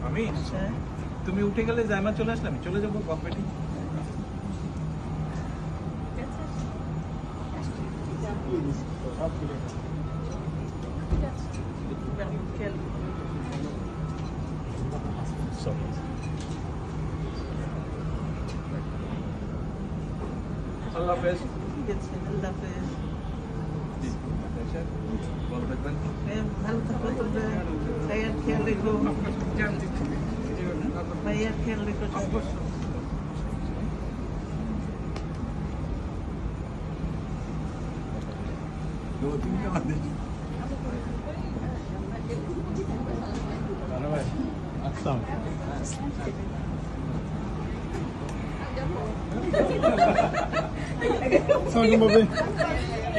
আমি তুমি উঠে গেলে জায়মা চলে আসলে আমি চলে যাবো কফেটি। আল্লাহ হাফেজ। আল্লাহ হাফেজ। ভালো থাকবেন। ভালো থাকো তোমরা। ভাইয়ার খেয়াল রেখো। ভাইয়ার খেয়াল রেখো।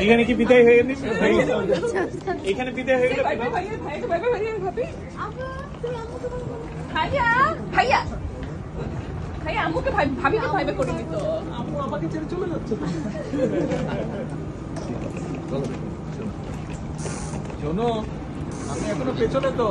এখানে কি বিদায় হয়ে গেল? এখানে বিদায় হয়ে গেল। ভাইয়া ভাইয়া ভাইয়া আম্মুকে ভাবিকে ভাইবে করে দিত। আম্মু আমাকে ছেড়ে চলে যাচ্ছে। শোনো আমি এখনো পেছনে তো।